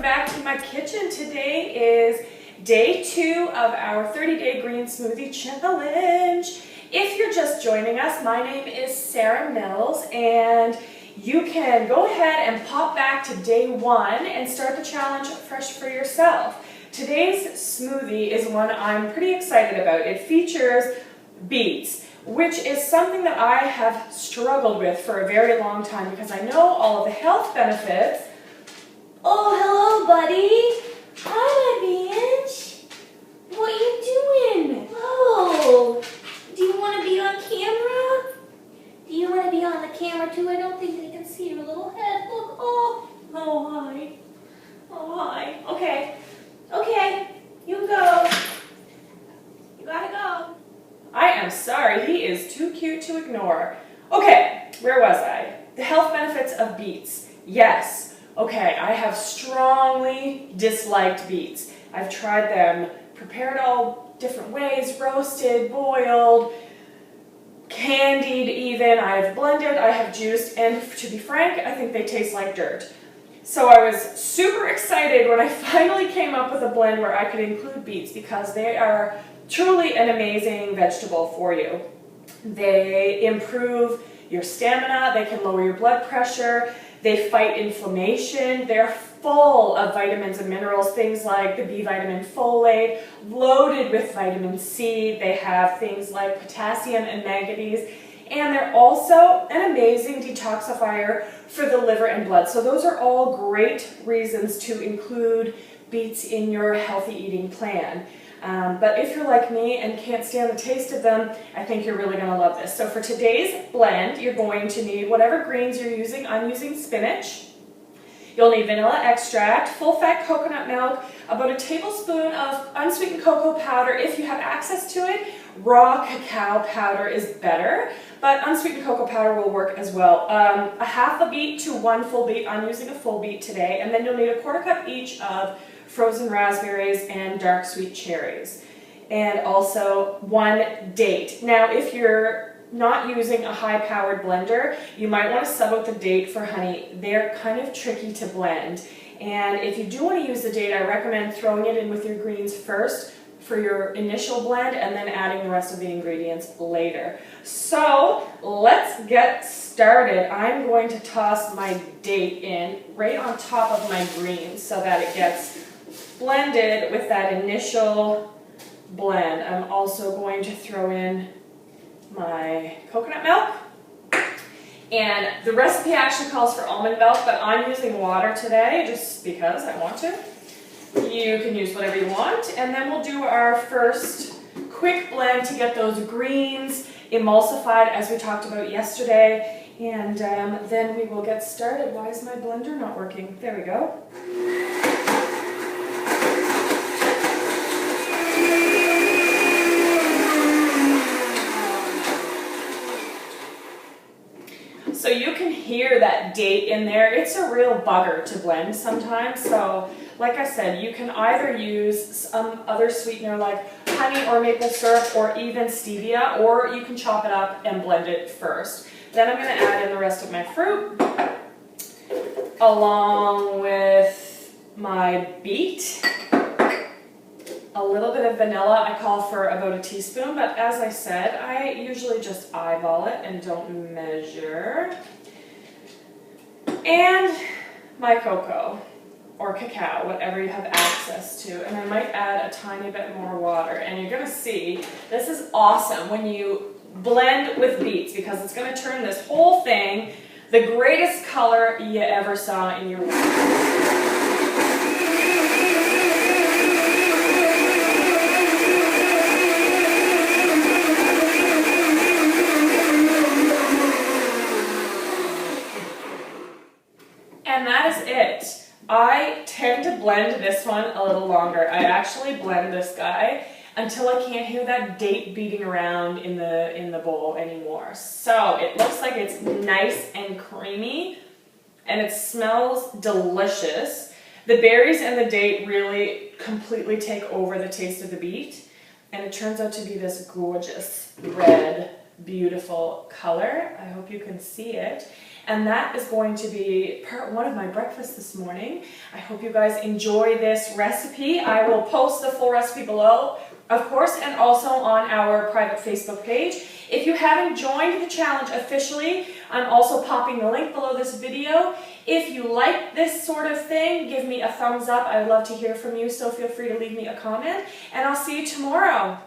back to my kitchen. Today is day 2 of our 30-day green smoothie challenge. If you're just joining us, my name is Sarah Mills, and you can go ahead and pop back to day 1 and start the challenge fresh for yourself. Today's smoothie is one I'm pretty excited about. It features beets, which is something that I have struggled with for a very long time because I know all of the health benefits. Oh, hello, buddy. Hi, my bench. What you doing? Whoa. Do you want to be on camera? Do you want to be on the camera too? I don't think they can see your little head. Look. Oh. Oh, hi. Oh, hi. Okay. Okay. You can go. You gotta go. I am sorry. He is too cute to ignore. Okay. Where was I? The health benefits of beets. Yes. Okay, I have strongly disliked beets. I've tried them prepared all different ways, roasted, boiled, candied even. I've blended, I have juiced, and to be frank, I think they taste like dirt. So I was super excited when I finally came up with a blend where I could include beets because they are truly an amazing vegetable for you. They improve your stamina, they can lower your blood pressure, they fight inflammation, they're full of vitamins and minerals, things like the B vitamin folate, loaded with vitamin C, they have things like potassium and manganese, and they're also an amazing detoxifier for the liver and blood. So those are all great reasons to include beets in your healthy eating plan. But if you're like me and can't stand the taste of them, I think you're really going to love this. So for today's blend, you're going to need whatever greens you're using. I'm using spinach. You'll need vanilla extract, full-fat coconut milk, about a tablespoon of unsweetened cocoa powder if you have access to it. Raw cacao powder is better, but unsweetened cocoa powder will work as well. A half a beet to 1 full beet. I'm using a full beet today. And then you'll need a 1/4 cup each of frozen raspberries and dark sweet cherries, and also 1 date. Now, if you're not using a high-powered blender, you might want to sub out the date for honey. They're kind of tricky to blend, and if you do want to use the date, I recommend throwing it in with your greens first for your initial blend and then adding the rest of the ingredients later. So let's get started. I'm going to toss my date in right on top of my greens so that it gets blended with that initial blend. I'm also going to throw in my coconut milk, and the recipe actually calls for almond milk, but I'm using water today just because I want to. You can use whatever you want, and then we'll do our first quick blend to get those greens emulsified as we talked about yesterday, and then we will get started. Why is my blender not working? There we go. So you can hear that date in there. It's a real bugger to blend sometimes. So like I said, you can either use some other sweetener like honey or maple syrup or even stevia, or you can chop it up and blend it first. Then I'm going to add in the rest of my fruit along with my beet. A little bit of vanilla. I call for about a teaspoon, but as I said, I usually just eyeball it and don't measure. And my cocoa or cacao, whatever you have access to. And I might add a tiny bit more water. And you're going to see, this is awesome when you blend with beets because it's going to turn this whole thing the greatest color you ever saw in your life. And that is it. I tend to blend this one a little longer. I actually blend this guy until I can't hear that date beating around in the bowl anymore. So it looks like it's nice and creamy, and it smells delicious. The berries and the date really completely take over the taste of the beet, and it turns out to be this gorgeous red, beautiful color. I hope you can see it. and that is going to be part one of my breakfast this morning. I hope you guys enjoy this recipe. I will post the full recipe below, of course, and also on our private Facebook page. If you haven't joined the challenge officially, I'm also popping the link below this video. If you like this sort of thing, give me a thumbs up. I would love to hear from you, so feel free to leave me a comment, and I'll see you tomorrow.